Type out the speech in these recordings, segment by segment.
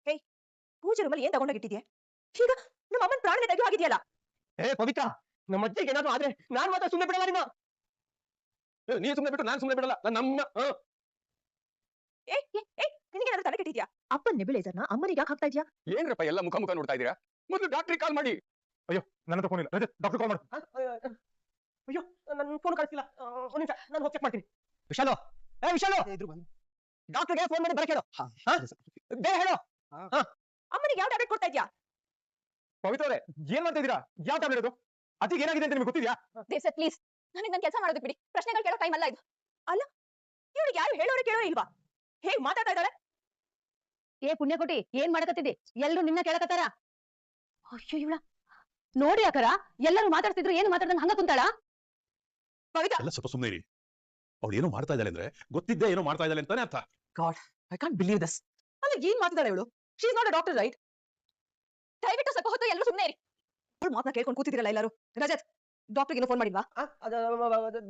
ಹೇಯ್, ಪೂಜೆ ರೂಮಲ್ಲಿ ಏನ್ ತಗೊಂಡೋಗಿಟ್ಟಿದ್ಯಾ? ಈಗ ನಮ್ಮ ಅಮ್ಮನ ಪ್ರಾಣನೇ ತೆಗೆದು ಆಗಿದೆಯಲ್ಲ. ಏ ಪವಿತ್ರ, ನಮ್ಮ ಅಜ್ಜಿಗೆ ಏನಾದ್ರು ಆದ್ರೆ ನಾನ್ ಮಾತ್ರ ಸುಮ್ಮನೆ ಬಿಡಲ್ಲ ನಿನ್ನ. ನೀ ಸುಮ್ಮನೆ ಬಿಟ್ಟು ನಾನು ಸುಮ್ಮನೆ ಬಿಡಲ್ಲ. ನನ್ನ ನಿನಗೇನಾದ್ರೂ ತಲೆ ಕೆಟ್ಟಿದ್ಯಾ? ಅಪ್ಪನ ನೆಬ್ಯುಲೈಸರ್ನ ಅಮ್ಮನಿಗೆ ಯಾಕೆ ಹಾಕ್ತಾ ಇದ್ಯಾ? ಏನ್ರಪ್ಪ ಎಲ್ಲ ಮುಖ ಮುಖ ನೋಡ್ತಾ ಇದ್ದೀರಾ? ಮೊದಲು ಡಾಕ್ಟ್ರಿಗೆ ಕಾಲ್ ಮಾಡಿ. ಅಯ್ಯೋ, ನನ್ನ ಹತ್ರ ಫೋನ್ ಇಲ್ಲ. ಡಾಕ್ಟರ್ ಕಾಲ್ ಮಾಡು. ಅಯ್ಯೋ, ನನ್ನ ಫೋನ್ ಕಳಿಸಿಲ್ಲ. ಒಂದು ನಿಮಿಷ, ನಾನು ಹೋಗಿ ಚೆಕ್ ಮಾಡ್ತೀನಿ. ವಿಶಾಲು, ವಿಶಾಲು, ಡಾಕ್ಟರ್ಗೆ ಫೋನ್ ಮಾಡಿ ಬರಕ್ಕೆ ಹೇಳು. ಬೇಗ ಹೇಳು. ಅಮ್ಮನಿಗೆ ಯಾವ ಟ್ಯಾಬ್ಲೆಟ್ ಕೊಡ್ತಾ ಇದ್ಯಾ? ಪವಿತ್ರ ಅವರೇ, ಏನ್ ಮಾಡ್ತಾ ಇದೀರಾ? ಯಾವ ಟ್ಯಾಬ್ಲೆಟ್ ಅದು? ಅಜ್ಜಿಗೆ ಏನಾಗಿದೆ ಅಂತ ನಿಮ್ಗೆ ಗೊತ್ತಿದ್ಯಾ? ದೇವ್ ಸರ್ ಪ್ಲೀಸ್, ನನಗೆ ನನ್ನ ಕೆಲಸ ಮಾಡೋದಕ್ಕೆ ಬಿಡಿ. ಪ್ರಶ್ನೆಗಳು ಕೇಳೋ ಟೈಮ್ ಅಲ್ಲ ಇದು. ಅಲ್ಲ, ಇವಳಿಗೆ ಯಾರು ಹೇಳೋರು ಕೇಳೋ ಇಲ್ವಾ? ಹೇಗ್ ಮಾತಾಡ್ತಾ ಇದ್ದಾಳೆ? ಏ ಪುಣ್ಯಕೋಟಿ, ಏನ್ ಮಾಡಕತ್ತಿದ್ದಿ? ಎಲ್ಲರೂ ನಿನ್ನ ಕೇಳಕತ್ತಾರ. ಅಯ್ಯೋ ಇವಳ ನೋಡಿ ಅಕರ, ಎಲ್ಲರೂ ಮಾತಾಡ್ತಿದ್ರು ಏನು ಮಾತಾಡ್ದಂಗ ಹಂಗ ಕುಂತಾಳ. ಎಲ್ಲ ಸ್ವಲ್ಪ ಸುಮ್ಮನೆ ಇರಿ. ಅವಳು ಏನೋ ಮಾಡ್ತಾ ಇದ್ದಾಳೆ ಅಂದ್ರೆ ಗೊತ್ತಿದ್ದೆ ಏನೋ ಮಾಡ್ತಾ ಇದ್ದಾಳೆ ಅಂತಾನೆ ಅರ್ಥ. God, I can't believe this. ಅಲ್ಲ, ಏನ್ ಮಾತಾಡ್ತಾಳೆ ಇವಳು? She is not a doctor, right? ದಯವಿಟ್ಟು ಸ್ವಲ್ಪ ಹೊತ್ತು ಎಲ್ಲರೂ ಸುಮ್ಮನೆ ಇರಿ. ಅವಳು ಮಾತನ್ನ ಕೇಳ್ಕೊಂಡು ಕೂತಿದ್ರಲ್ಲ ಎಲ್ಲರೂ. ರಜತ್, ಡಾಕ್ಟರ್ಗೆ ಏನೋ ಫೋನ್ ಮಾಡಿಲ್ವಾ?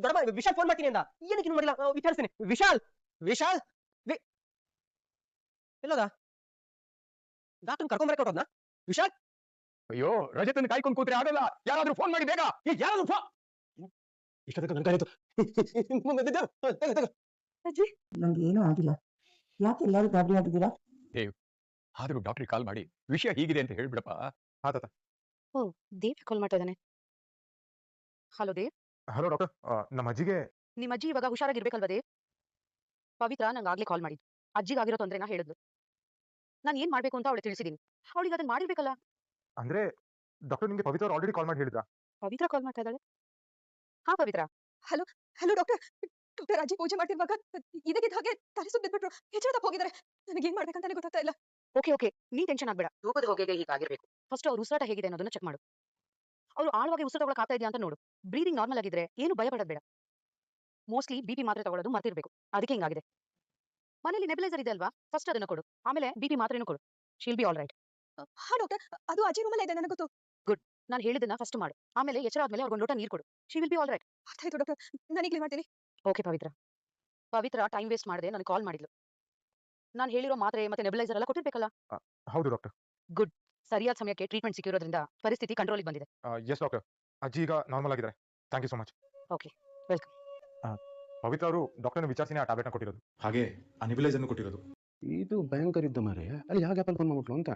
ದೊಡ್ಡ ವಿಶಾಲ್ ಫೋನ್ ಮಾಡ್ತೀನಿ ಅಂದ. ಏನಕ್ಕೆ ಮಾಡಿಲ್ಲ ವಿಚಾರಿಸ್ತೀನಿ. ವಿಶಾಲ್, ವಿಶಾಲ್ ಎಲ್ಲೋದ? ಡಾಕ್ಟರ್ ಕರ್ಕೊಂಬರಕ್ಕೆ ಹೊರಟೋದ್ನಾ? ವಿಶಾಲ್, ಅಯ್ಯೋ ರಜತನ ಕಾಯ್ಕೊಂಡು ಕೂತ್ರೆ ಆಗಲ್ಲ. ಯಾರಾದ್ರೂ ಫೋನ್ ಮಾಡಿ ಬೇಗ. ಯಾರಾದ್ರೂ ಫೋನ್. ಇಷ್ಟೊತ್ತಕ್ಕೆ ನನ್ನ ಕಾಯಿತು. ಅಜ್ಜಿ, ನಂಗೆ ಏನೂ ಆಗಿಲ್ಲ. ಯಾಕೆ ಎಲ್ಲರೂ ಗಾಬರಿ ಆಗಿದ್ದೀರಾ? ಆದ್ರೂ ಡಾಕ್ಟರ್ ಕಾಲ್ ಮಾಡಿ ವಿಷಯ ಹೀಗಿದೆ ಅಂತ ಹೇಳ್ಬಿಡಪ್ಪ. ತಾತ. ಓ, ದೇವ್ ಕಾಲ್ ಮಾಡ್ತಾ ಇದ್ದಾನೆ. ಹಲೋ ದೇವ್. ಹಲೋ ಡಾಕ್ಟರ್, ನಮ್ಮ ಅಜ್ಜಿಗೆ ನಿಮ್ಮ ಅಜ್ಜಿ ಇವಾಗ ಹುಷಾರಾಗಿರ್ಬೇಕಲ್ವಾ ದೇವ್? ಪವಿತ್ರ ನಂಗೆ ಆಗ್ಲೇ ಕಾಲ್ ಮಾಡಿದ್ದು. ಅಜ್ಜಿಗಾಗಿರೋ ತೊಂದ್ರೆನ ಹೇಳಿದ್ಲು. ನಾನು ಏನ್ ಮಾಡ್ಬೇಕು ಅಂತ ಅವಳು ತಿಳಿಸಿದೀನಿ. ಅವಳಿಗೆ ಅದನ್ನ ಮಾಡಿರ್ಬೇಕಲ್ಲ. ಅಂದ್ರೆ ಡಾಕ್ಟರ್ ನಿಮ್ಗೆ ಪವಿತ್ರ ಆಲ್ರೆಡಿ ಕಾಲ್ ಮಾಡಿ ಹೇಳಿದ್ರಾ? ಪವಿತ್ರ ಕಾಲ್ ಮಾಡ್ತಾ ಇದ್ದಾಳೆ. ಹಾ ಪವಿತ್ರ. Hello doctor. ಡಾಕ್ಟರ್, ಅಜ್ಜಿ ಪೂಜೆ ಮಾಡ್ತಿರುವಾಗ ಇದಕ್ಕಿದ್ದ ಹಾಗೆ ತಲೆ ಸುತ್ತ ಬಿಟ್ಬಿಟ್ರು. ಎಚ್ಚರ ತಪ್ಪ ಹೋಗಿದ್ದಾರೆ. ನನಗೇನ್ ಮಾಡ್ಬೇಕಂತಾನೆ ಗೊತ್ತಾಗ್ತಾ ಇಲ್ಲ. ಓಕೆ, ನೀ ಟೆನ್ಷನ್ ಆಗ್ಬೇಡ. ತೂಕದ ಹೋಗಿಗೆ ಹೀಗಾಗಿರ್ಬೇಕು. ಫಸ್ಟ್ ಅವ್ರ ಉಸಿರಾಟ ಹೇಗಿದೆ ಅನ್ನೋದನ್ನ ಚೆಕ್ ಮಾಡು. ಅವ್ರು ಆಳವಾಗಿ ಉಸಿರು ತಗೊಳಕ್ ಆಗ್ತಾ ಇದೆಯಾ ಅಂತ ನೋಡು. ಬ್ರೀದಿಂಗ್ ನಾರ್ಮಲ್ ಆಗಿದ್ರೆ ಏನು ಭಯ ಪಡೋದ್ ಬೇಡ. ಮೋಸ್ಟ್ಲಿ ಬಿಪಿ ಮಾತ್ರೆ ತಗೊಳ್ಳೋದು ಮರ್ತಿರ್ಬೇಕು, ಅದಕ್ಕೆ ಹಿಂಗಾಗಿದೆ. ಮನೇಲಿ ನೆಬುಲೈಸರ್ ಇದೆ ಅಲ್ವಾ, ಫಸ್ಟ್ ಅದನ್ನ ಕೊಡು. ಆಮೇಲೆ ಬಿಪಿ ಮಾತ್ರೆನೂ ಕೊಡು. She'll be all right. ಹಾ ಡಾಕ್ಟರ್, ಅದು ಅಜ್ಜಿ ರೂಮಲ್ಲೇ ಇದೆ, ನನಗೆ ಗೊತ್ತು. ಗುಡ್. ನಾನು ಹೇಳಿದ್ದನ್ನ ಫಸ್ಟ್ ಮಾಡು. ಆಮೇಲೆ ಎಚ್ಚರ ಆದ್ಮೇಲೆ ಅವ್ರಿಗೊಂದು ಲೋಟ ನೀರು ಕೊಡು. She will be all right. ಅರ್ಥಾಯ್ತು ಡಾಕ್ಟರ್, ನಾನು ಈಗಲೇ ಮಾಡ್ತೀನಿ. Okay Pavithra. Pavithra time waste ಮಾಡದೆ ನನಗೆ ಕಾಲ್ ಮಾಡಿದ್ಲು. ನಾನು ಹೇಳಿರೋ ಮಾತ್ರೆ ಮತ್ತೆ ನೆಬುಲೈಸರ್ ಎಲ್ಲ ಕೊಟ್ಟಿರ್ಬೇಕಲ್ಲ? ಹೌದು ಡಾಕ್ಟರ್. ಗುಡ್. ಸರಿಯಾದ ಸಮಯಕ್ಕೆ ಟ್ರೀಟ್ಮೆಂಟ್ ಸಿಕ್ಕಿರೋದ್ರಿಂದ ಪರಿಸ್ಥಿತಿ ಕಂಟ್ರೋಲಿಗೆ ಬಂದಿದೆ. ಎಸ್ ಡಾಕ್ಟರ್, ಅಜ್ಜಿ ಈಗ ನಾರ್ಮಲ್ ಆಗಿದ್ದಾರೆ. Thank you so much. Okay, welcome. Pavithra ಅವರು ಡಾಕ್ಟರ್ನ ವಿಚಾರಿಸಿನೇ ಆ ಟ್ಯಾಬ್ಲೆಟ್ನ ಕೊಟ್ಟಿರೋದು, ಹಾಗೆ ಆ ನೆಬುಲೈಸರ್ನ ಕೊಟ್ಟಿರೋದು. ಇದು ಭಯಂಕರ ಇದ್ದ ಮಾರೆ. ಅಲ್ಲಿ ಯಾವ ಗ್ಯಾಪಲ್ಲಿ ಫೋನ್ ಮಾಡ್ಬಿಟ್ಲು ಅಂತ.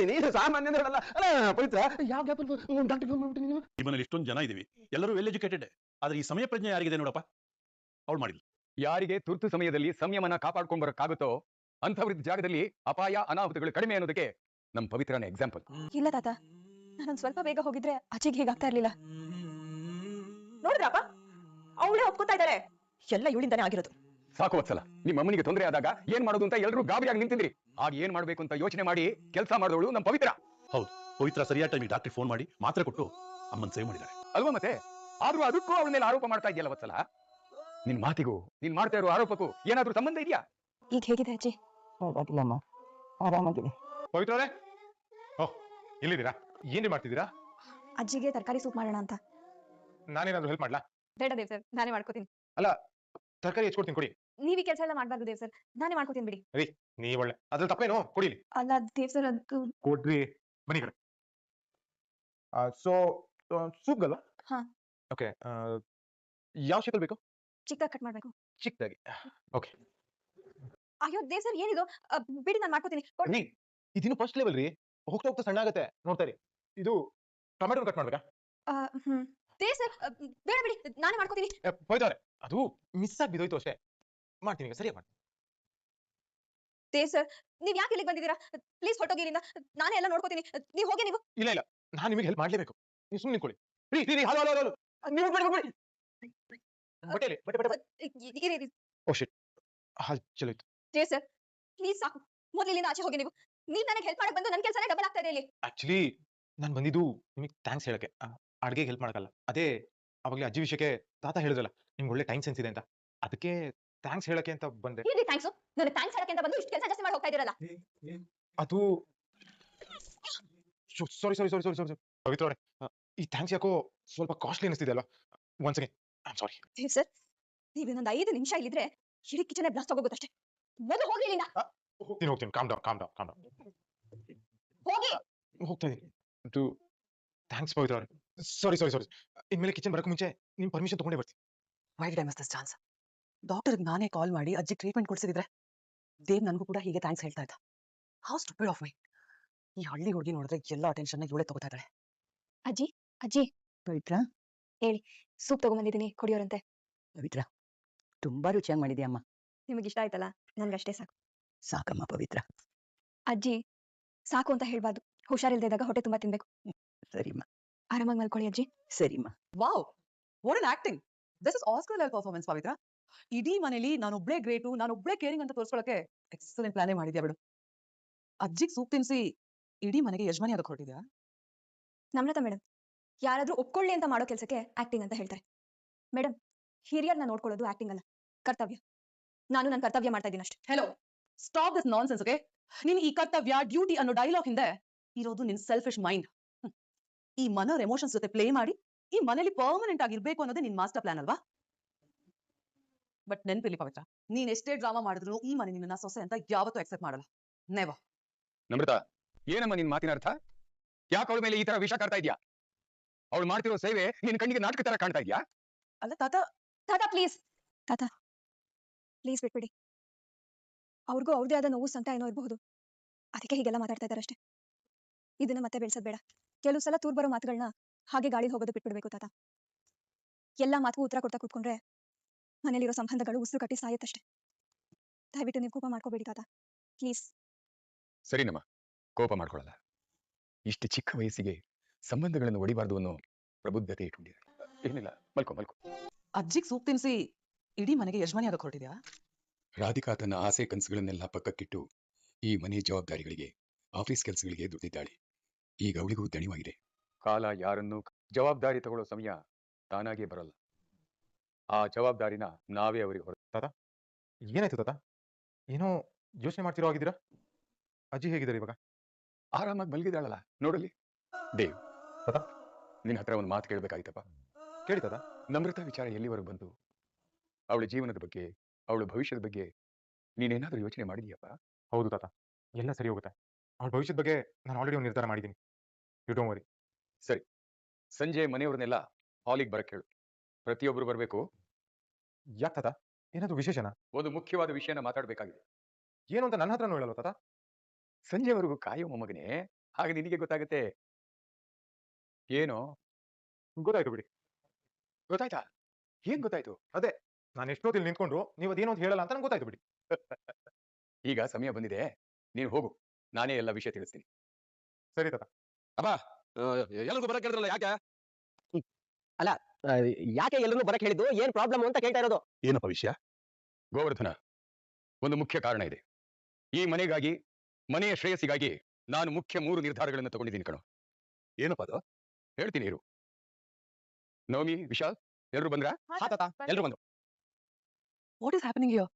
ನೀನು ಸಾಮಾನ್ಯ ಅಲ್ಲ. ಅಲ್ಲ ಪವಿತ್ರ, ಯಾವ ಗ್ಯಾಪಲ್ಲಿ ಡಾಕ್ಟರ್ ಫೋನ್ ಮಾಡ್ಬಿಟ್ಟು ನೀನು? ಈ ಮನೇಲಿ ಇಷ್ಟೊಂದು ಜನ ಇದೀವಿ, ಎಲ್ಲರೂ ವೆಲ್ ಎಜುಕೇಟೆಡ್. ಆದ್ರೆ ಈ ಸಮಯ ಪ್ರಜ್ಞೆ ಯಾರಿಗಿದೆ ನೋಡಪ್ಪ? ಅವಳು ಮಾಡಿಲ್ಲ. ಯಾರಿಗೆ ತುರ್ತು ಸಮಯದಲ್ಲಿ ಸಂಯಮನ ಕಾಪಾಡ್ಕೊಂಡ್ ಬರಕ್ಕಾಗುತ್ತೋ ಅಂಥವ್ರಿದ್ದ ಜಾಗದಲ್ಲಿ ಅಪಾಯ ಅನಾಹುತಗಳು ಕಡಿಮೆ ಅನ್ನೋದಕ್ಕೆ ನಮ್ ಪವಿತ್ರನ ಎಕ್ಸಾಂಪಲ್. ಇಲ್ಲ ತಾತ, ನಾನೊಂದ್ ಸ್ವಲ್ಪ ಬೇಗ ಹೋಗಿದ್ರೆ ಅಜ್ಜಿಗೆ ಹೀಗಾಗ್ತಾ ಇರ್ಲಿಲ್ಲ. ನೋಡಿದ್ರಪ್ಪ, ಅವಳೇ ಒಪ್ಕೋತಾ ಇದ್ದಾಳೆ. ಎಲ್ಲ ಇವಳಿಂದಾನೇ ಆಗಿರೋದು. ಸಾಕು ವತ್ಸಲ, ನಿಮ್ಮ ಅಮ್ಮನಿಗೆ ತೊಂದರೆ ಆದಾಗ ಏನ್ ಮಾಡೋದು ಅಂತ ಎಲ್ಲರೂ ಗಾಬರಿಯಾಗಿ ನಿಂತಿದ್ರಿ. ಆಗ ಏನ್ ಮಾಡ್ಬೇಕು ಅಂತ ಯೋಚನೆ ಮಾಡಿ ಕೆಲಸ ಮಾಡಿದವಳು ನಮ್ ಪವಿತ್ರ. ಹೌದು, ಪವಿತ್ರ ಸರಿಯಾದ ಟೈಮಿಗೆ ಡಾಕ್ಟರ್ ಫೋನ್ ಮಾಡಿ ಮಾತ್ರೆ ಕೊಟ್ಟು ಅಮ್ಮನ್ ಸೇವ್ ಮಾಡಿದ್ದಾರೆ ಅಲ್ವಾ? ಮತ್ತೆ ಆದ್ರೂ ಅದಕ್ಕೂ ಅವಳ ಮೇಲೆ ಆರೋಪ ಮಾಡ್ತಾ ಇದೆಯಲ್ಲ ವತ್ಸಲ. ನಿನ್ ಮಾತಿಗೂ ನೀನ್ ಮಾಡ್ತಾ ಇರೋ ಆರೋಪಕ್ಕೂ ಏನಾದ್ರೂ ಸಂಬಂಧ ಇದೆಯಾ? ಈಗ ಹೇಗಿದೆ ಅಜ್ಜಿ? ಪರವಾಗಿಲ್ಲಮ್ಮ, ಆರಾಮಾಗಿದೆ. ಪವಿತ್ರ ಅವರೇ, ಓಹ್ ಇಲ್ಲಿದ್ದೀರಾ? ಏನ್ರಿ ಮಾಡ್ತಿದ್ದೀರಾ? ಅಜ್ಜಿಗೆ ತರಕಾರಿ ಸೂಪ್ ಮಾಡೋಣ ಅಂತ. ನಾನೇನಾದ್ರೂ ಹೆಲ್ಪ್ ಮಾಡ್ಲಾ? ಬೇಡ ದೇವ್ ಸರ್, ನಾನೇ ಮಾಡ್ಕೋತೀನಿ. ಅಲ್ಲ, ತರಕಾರಿ ಹೆಚ್ಚಿಕೊಡ್ತೀನಿ, ಕೊಡಿ. ನೀವ್ ಈ ಕೆಲಸ ಎಲ್ಲ ಮಾಡ್ಬಾರ್ದು ದೇವ್ ಸರ್, ನಾನೇ ಮಾಡ್ಕೋತೀನಿ ಬಿಡಿ. ನೀವ್ ಒಳ್ಳೆ, ಅದ್ರಲ್ಲಿ ತಪ್ಪೇನು? ಕೊಡಿಲಿ. ಅಲ್ಲ ದೇವ್ ಸರ್, ಅದು ಕೊಡ್ರಿ, ಬನ್ನಿ ಕಡೆ. ಸೊ ಸೂಪ್ ಗಲ್ವಾ? ಹಾ. ಓಕೆ, ಯಾವ ಶೇಪಲ್ಲಿ ಬೇಕು? ಚಿಕ್ಕದಾಗಿ ಕಟ್ ಮಾಡ್ಬೇಕು. ಚಿಕ್ಕದಾಗಿ. ಓಕೆ. ಅಯ್ಯೋ ದೇವ್ ಸರ್, ಏನಿದು? ಬಿಡಿ, ನಾನು ಮಾಡ್ಕೋತೀನಿ. ರೀ, ಇದಿನ್ನು ಫಸ್ಟ್ ಲೆವೆಲ್ ರೀ, ಹೋಗ್ತಾ ಹೋಗ್ತಾ ಸಣ್ಣ ಆಗತ್ತೆ, ನೋಡ್ತಾ ಇರಿ. ಇದು ಟೊಮೆಟೊ ಕಟ್ ಮಾಡ್ಬೇಕಾ? ದೇವ್ ಸರ್, ಬೇಡ ಬಿಡಿ, ನಾನೇ ಮಾಡ್ಕೋತೀನಿ. ಹೋಯ್ತವ್ರೆ, ಅದು ಮಿಸ್ ಆಗಿ ಬಿದ್ದೋಯ್ತು ಅಷ್ಟೇ. ಮಾಡ್ತೀನಿ ಈಗ, ಸರಿಯಾಗಿ ಮಾಡ್ತೀನಿ. ದೇವ್ ಸರ್, ನೀವ್ ಯಾಕೆ ಇಲ್ಲಿಗೆ ಬಂದಿದ್ದೀರಾ? ಪ್ಲೀಸ್ ಹೊರಟೋಗಿ ಇಲ್ಲಿಂದ, ನಾನೇ ಎಲ್ಲ ನೋಡ್ಕೋತೀನಿ. ನೀವು ಹೋಗಿ. ನೀವು ಇಲ್ಲ, ನಾನು ನಿಮಗೆ ಹೆಲ್ಪ್ ಮಾಡ್ಲೇಬೇಕು. ನೀವು ಸುಮ್ಮನೆ ನಿಂತ್ಕೊಳ್ಳಿ. ರೀ, ಹಲೋ ಹಲೋ ಹಲೋ, ನೀವು ಬಿಡಿ. ಬಟ್ಟೆಲಿ ಬಟ್ಟೆ. ಓ ಶಿಟ್, ಹಾಲ್ ಚಲೋಯ್ತು. ದೇವ್ ಸರ್, ಪ್ಲೀಸ್ ಸಾಕು, ಮೊದಲು ಇಲ್ಲಿಂದ ಆಚೆ ಹೋಗಿ. ನೀವು ನನಗೆ ಹೆಲ್ಪ್ ಮಾಡಕ್ ಬಂದು ನನ್ನ ಕೆಲಸನೇ ಡಬಲ್ ಆಗ್ತಾ ಇದೆ ಇಲ್ಲಿ. ಆಕ್ಚುಲಿ ನಾನು ಬಂದಿದ್ದು ನಿಮಗೆ ಥ್ಯಾಂಕ್ಸ್ ಹೇಳಕ್ಕೆ, ಅಡ್ಗೆಗೆ ಹೆಲ್ಪ್ ಮಾಡಕ್ಕಲ್ಲ. ಅದೇ ಅವಾಗಲೇ ಅಜ್ಜಿ ವಿಷಯಕ್ಕೆ ತಾತ ಹೇಳಿದ್ರಲ್ಲ, ನಿಮ್ಗೆ ಒಳ್ಳೆ ಟೈಮ್ ಸೆನ್ಸ್ ಇದೆ ಅಂತ, ಅದಕ್ಕೆ ಥ್ಯಾಂಕ್ಸ್ ಹೇಳಕ್ಕೆ ಅಂತ ಬಂದೆ. ಏನ್ರಿ ಥ್ಯಾಂಕ್ಸ್? ನನಗೆ ಥ್ಯಾಂಕ್ಸ್ ಹೇಳಕ್ಕೆ ಅಂತ ಬಂದು ಇಷ್ಟು ಕೆಲಸ ಜಾಸ್ತಿ ಮಾಡಿ ಹೋಗ್ತಾ ಇದ್ದೀರಲ್ಲ. ಅದು ಸಾರಿ ಪವಿತ್ರ ಅವರೇ, ಈ ಥ್ಯಾಂಕ್ಸ್ ಯಾಕೋ ಸ್ವಲ್ಪ ಕಾಸ್ಟ್ಲಿ ಅನಿಸ್ತಿದೆ ಅಲ್ವಾ? Once again I am sorry. Dev sir, ನೀವು ಇನ್ನೊಂದು 5 ನಿಮಿಷ ಇಲ್ಲಿದ್ರೆ ಇಡೀ ಕಿಚನ್ ಬ್ಲಾಸ್ಟ್ ಆಗೋಗುತ್ತಷ್ಟೇ. ಮೊದಲು ಹೋಗಿ ಇಲ್ಲಿಂದ. ಹೋಗ್ತೀನಿ ಕಾಮ್ ಡೌನ್ ಹೋಗಿ. ಹೋಗ್ತಾ ಇದೀನಿ ಥ್ಯಾಂಕ್ಸ್ ಪವಿತ್ರ ಅವ್ರೆ. ಸಾರಿ ಇನ್ಮೇಲೆ ಕಿಚನ್ ಬರಕ್ಕೆ ಮುಂಚೆ ನಿಮ್ ಪರ್ಮಿಷನ್ ತಗೊಂಡೇ ಬರ್ತೀನಿ. Why did I miss this chance? ಡಾಕ್ಟರ್ಗೆ ನಾನೇ ಕಾಲ್ ಮಾಡಿ ಅಜ್ಜಿ ಟ್ರೀಟ್ಮೆಂಟ್ ಕೊಡ್ಸಿದ್ರೆ ದೇವ್ ನನಗೂ ಕೂಡ ಹೀಗೆ ಥ್ಯಾಂಕ್ಸ್ ಹೇಳ್ತಾ ಇದ್ದ. How stupid of my. ಈ ಹಳ್ಳಿ ಹುಡುಗಿ ನೋಡಿದ್ರೆ ಎಲ್ಲ ಅಟೆನ್ಷನ್ ಇವಳೇ ತಗೋತಾ ಇದ್ದಾಳೆ. ಅಜ್ಜಿ ಅಜ್ಜಿ ಪವಿತ್ರ ಸೂಪ್ ತಗೊಂಬಂದಿದ್ದೀನಿ ಕುಡಿಯೋರಂತೆ. ಪವಿತ್ರ ತುಂಬಾ ರುಚಿಯಾಗಿ ಮಾಡಿದ್ಯಮ್ಮ. ನಿಮಗೆ ಇಷ್ಟ ಆಯ್ತಲ್ಲ, ನನ್ಗಷ್ಟೇ ಸಾಕು. ಸಾಕಮ್ಮ ಪವಿತ್ರ. ಅಜ್ಜಿ ಸಾಕು ಅಂತ ಹೇಳ್ಬಾರ್ದು. ಹುಷಾರಿಲ್ದೇ ಇದ್ದಾಗ ಹೊಟ್ಟೆ ತುಂಬಾ ತಿನ್ಬೇಕು. ಸರಿಮ್ಮ ಆರಾಮಾಗಿ ಮಲ್ಕೊಳ್ಳಿ ಅಜ್ಜಿ. ಸರಿಮ್ಮ. Wow, what an acting. This is Oscar level performance Pavithra. ಇಡೀ ಮನೇಲಿ ನಾನೊಬ್ಳೆ ಗ್ರೇಟು, ನಾನೊಬ್ಳೆ ಕೇರಿಂಗ್ ಅಂತ ತೋರಿಸ್ಕೊಳ್ಳೋಕೆ ಎಕ್ಸಲೆಂಟ್ ಪ್ಲಾನೇ ಮಾಡಿದ್ಯಾ ಬಿಡು. ಅಜ್ಜಿಗೆ ಸೂಪ್ ತಿನ್ಸಿ ಇಡೀ ಮನೆಗೆ ಯಜಮಾನಿ ಅದಕ್ಕೆ ಹೊರಟಿದ್ಯಾ? ನಮ್ರತಾ ಮೇಡಮ್, ಯಾರಾದ್ರೂ ಒಪ್ಕೊಳ್ಳಿ ಅಂತ ಮಾಡೋ ಕೆಲಸಕ್ಕೆ ಆಕ್ಟಿಂಗ್ ಅಂತ ಹೇಳ್ತಾರೆ. ಮೇಡಮ್, ಹಿರಿಯರ್ನ ನೋಡ್ಕೊಳ್ಳೋದು ಆಕ್ಟಿಂಗ್ ಅಲ್ಲ, ಕರ್ತವ್ಯ. ನಾನು ನನ್ನ ಕರ್ತವ್ಯ ಮಾಡ್ತಾ ಇದ್ದೀನಿ ಅಷ್ಟೇ. Hello, stop this nonsense, okay? ನೀನ್ ಈ ಕರ್ತವ್ಯ, ಡ್ಯೂಟಿ ಅನ್ನೋ ಡೈಲಾಗ್ ಹಿಂದೆ ಇರೋದು ನಿನ್ ಸೆಲ್ಫಿಶ್ ಮೈಂಡ್. ಈ ಮನೋರ್ ಎಮೋಷನ್ಸ್ ಜೊತೆ ಪ್ಲೇ ಮಾಡಿ ಈ ಮನೇಲಿ ಪರ್ಮನೆಂಟ್ ಆಗಿರ್ಬೇಕು ಅನ್ನೋದೇ ನಿನ್ ಮಾಸ್ಟರ್ ಪ್ಲಾನ್ ಅಲ್ವಾ? ಬಟ್ ನೆನ್ಪಿರ್ಲಿ ಪವಿತ್ರ, ನೀನ್ ಎಷ್ಟೇ ಡ್ರಾಮಾ ಮಾಡಿದ್ರು ಈ ಮನೆ ನಿನ್ನ ಸೊಸೆ ಅಂತ ಯಾವತ್ತೂ ಅಕ್ಸೆಪ್ಟ್ ಮಾಡಲ್ಲ. ನೆವರ್. ನಮ್ರತಾ, ಏನಮ್ಮ ನಿನ್ ಮಾತಿನ ಅರ್ಥ? ಯಾಕೆ ಅವಳ ಮೇಲೆ ಈ ತರ ವಿಷ ಕಾಡ್ತಾ ಇದ್ಯಾ? ಅವಳು ಮಾಡ್ತಿರೋ ಸೇವೆ ನಿನ್ ಕಣ್ಣಿಗೆ ನಾಟಕ ತರ ಕಾಣ್ತಾ ಇದ್ಯಾ? ಅಲ್ಲ ತಾತ, ತಾತ ಪ್ಲೀಸ್, ತಾತ ಪ್ಲೀಸ್ ಬಿಟ್ಬಿಡಿ. ಅವ್ರಿಗೂ ಅವ್ರದೇ ಆದ ನೋವು ಸಂತ ಏನೋ ಇರಬಹುದು, ಅದಕ್ಕೆ ಹೀಗೆಲ್ಲ ಮಾತಾಡ್ತಾ ಇದ್ದಾರೆ ಅಷ್ಟೇ. ಇದನ್ನ ಮತ್ತೆ ಬೆಳ್ಸೋದ್ ಬೇಡ. ಕೆಲವು ಸಲ ತೂರ್ ಬರೋ ಮಾತುಗಳನ್ನ ಹಾಗೆ ಗಾಳಿ ಹೋಗೋದು ಬಿಟ್ಬಿಡ್ಬೇಕು ತಾತ. ಎಲ್ಲಾ ಮಾತುಗೂ ಉತ್ತರ ಕೊಡ್ತಾ ಕೂತ್ಕೊಂಡ್ರೆ ಮನೇಲಿರೋ ಸಂಬಂಧಗಳು ಉಸಿರು ಕಟ್ಟಿ ಸಾಯತ್ತಷ್ಟೇ. ದಯವಿಟ್ಟು ನೀವು ಕೋಪ ಮಾಡ್ಕೋಬೇಡಿ ತಾತ, ಪ್ಲೀಸ್. ಸರಿನಮ್ಮ, ಕೋಪ ಮಾಡ್ಕೊಳ್ಳಲ್ಲ. ಇಷ್ಟು ಚಿಕ್ಕ ವಯಸ್ಸಿಗೆ ಸಂಬಂಧಗಳನ್ನು ಒಡಿಬಾರ್ದು ಅನ್ನೋ ಪ್ರಬುದ್ಧತೆ ಇಟ್ಕೊಂಡಿದೆ. ಏನಿಲ್ಲ, ಮಲ್ಕೋ. ಅಜ್ಜಿಗೆ ಸೂಪ್ ತಿನ್ಸಿ ಇಡೀ ಮನೆಗೆ ಯಜಮಾನಿ ಅದಕ್ಕೆ ಹೊರಟಿದ್ಯಾ? ರಾಧಿಕಾ ತನ್ನ ಆಸೆ ಕನಸುಗಳನ್ನೆಲ್ಲ ಪಕ್ಕಕ್ಕಿಟ್ಟು ಈ ಮನೆ ಜವಾಬ್ದಾರಿಗಳಿಗೆ, ಆಫೀಸ್ ಕೆಲಸಗಳಿಗೆ ದುಡಿದಿದ್ದಾಳೆ. ಈಗ ಅವಳಿಗೂ ದಣಿವಾಗಿದೆ. ಕಾಲ ಯಾರನ್ನು ಜವಾಬ್ದಾರಿ ತಗೊಳ್ಳೋ ಸಮಯ ತಾನಾಗೇ ಬರಲ್ಲ. ಆ ಜವಾಬ್ದಾರಿನ ನಾವೇ ಅವರಿಗೆ ಹೊರ. ಏನಾಯ್ತು ತಾತ? ಏನೋ ಯೋಚನೆ ಮಾಡ್ತಿರೋ ಆಗಿದ್ದೀರಾ? ಅಜ್ಜಿ ಹೇಗಿದ್ದಾರೆ ಇವಾಗ? ಆರಾಮಾಗಿ ಮಲಗಿದಾಳಲ್ಲ, ನೋಡಲಿ. ದೇವ್, ತಾತ? ನಿನ್ನ ಹತ್ರ ಒಂದು ಮಾತು ಕೇಳಬೇಕಾಯ್ತಪ್ಪ. ಕೇಳಿ ತಾತ. ನಮ್ರತಾ ವಿಚಾರ ಎಲ್ಲಿವರೆಗೂ ಬಂತು? ಅವಳ ಜೀವನದ ಬಗ್ಗೆ, ಅವಳ ಭವಿಷ್ಯದ ಬಗ್ಗೆ ನೀನೇನಾದ್ರೂ ಯೋಚನೆ ಮಾಡಿದ್ಯಪ್ಪ? ಹೌದು ತಾತ, ಎಲ್ಲ ಸರಿ ಹೋಗುತ್ತೆ. ಅವ್ಳ ಭವಿಷ್ಯದ ಬಗ್ಗೆ ನಾನು ಆಲ್ರೆಡಿ ಒಂದು ನಿರ್ಧಾರ ಮಾಡಿದ್ದೀನಿ. You don't worry. ಸರಿ, ಸಂಜೆ ಮನೆಯವ್ರನ್ನೆಲ್ಲ ಹಾಲಿಗೆ ಬರಕ್ಕೆ ಹೇಳು. ಪ್ರತಿಯೊಬ್ಬರು ಬರಬೇಕು. ಯಾಕೆ ತಾತ? ಏನಾದ್ರು ವಿಶೇಷನಾ? ಒಂದು ಮುಖ್ಯವಾದ ವಿಷಯನ ಮಾತಾಡಬೇಕಾಗಿದೆ. ಏನು ಅಂತ ನನ್ನ ಹತ್ರನೂ ಹೇಳಲ್ವ ತಾತ? ಸಂಜೆವರೆಗೂ ಕಾಯೋ ಮೊಮ್ಮಗನೇ, ಹಾಗೆ ನಿನಗೆ ಗೊತ್ತಾಗುತ್ತೆ. ಏನೋ ಗೊತ್ತಾಯ್ತು ಬಿಡಿ. ಗೊತ್ತಾಯ್ತಾ? ಏನ್ ಗೊತ್ತಾಯ್ತು? ನಾನು ಎಷ್ಟೊತ್ತಿಲ್ಲಿ ನಿಂತ್ಕೊಂಡ್ರು ನೀವು ಅದೇನೋ ಅಂತ ಹೇಳಲ್ಲ ಅಂತ ನಂಗೆ ಗೊತ್ತಾಯ್ತು ಬಿಡಿ. ಈಗ ಸಮಯ ಬಂದಿದೆ, ನೀನು ಹೋಗು. ನಾನೇ ಎಲ್ಲ ವಿಷಯ ತಿಳಿಸ್ತೀನಿ. ಸರಿ ತಾತ. ಎಲ್ಲರಿಗೂ ಬರಕ್ ಹೇಳಿದ್ರಲ್ಲ, ಯಾಕೆ? ಯಾಕೆ ಎಲ್ಲರೂ ಬರಕ್ ಹೇಳಿದ್ದು? ಏನ್ ಪ್ರಾಬ್ಲಮ್ ಅಂತ ಕೇಳ್ತಾ ಇರೋದು. ಏನಪ್ಪ ವಿಷಯ? ಗೋವರ್ಧನ, ಒಂದು ಮುಖ್ಯ ಕಾರಣ ಇದೆ. ಈ ಮನೆಗಾಗಿ, ಮನೆಯ ಶ್ರೇಯಸ್ಸಿಗಾಗಿ ನಾನು ಮುಖ್ಯ 3 ನಿರ್ಧಾರಗಳನ್ನು ತಗೊಂಡಿದ್ದೀನಿ ಕಣೋ. ಏನಪ್ಪ ಅದು? ಹೇಳ್ತೀನಿ ಇರು. ನವಮಿ, ವಿಶಾಲ್, ಎಲ್ರು ಬಂದ್ರಾ? ಎಲ್ರು ಬಂದ್ರು. What is happening here?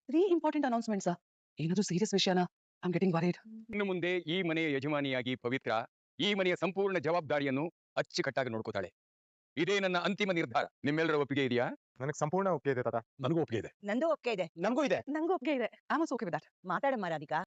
3 important announcements. ಏನಾದ್ರೂ ಸೀರಿಯಸ್ ವಿಷಯನಾ? I am getting worried. ಇನ್ನು ಮುಂದೆ ಈ ಮನೆಯ ಯಜಮಾನಿಯಾಗಿ ಪವಿತ್ರ ಈ ಮನೆಯ ಸಂಪೂರ್ಣ ಜವಾಬ್ದಾರಿಯನ್ನು ಅಚ್ಚುಕಟ್ಟಾಗಿ ನೋಡ್ಕೋತಾಳೆ. ಇದೇ ನನ್ನ ಅಂತಿಮ ನಿರ್ಧಾರ. ನಿಮ್ಮೆಲ್ಲರ ಒಪ್ಪಿಗೆ ಇದೆಯಾ? ನನಗೆ ಸಂಪೂರ್ಣ ಒಪ್ಪಿಗೆ ಇದೆ ತಾತ. ನನಗೂ ಒಪ್ಪಿಗೆ ಇದೆ. ನಂದು ಒಪ್ಪಿಗೆ ಇದೆ. ನಮಗೂ ಇದೆ. ನಂಗೂ ಒಪ್ಪಿಗೆ ಇದೆ. I am also okay with that. ಮಾತಾಡಮ್ಮ ರಾಧಿಕಾ.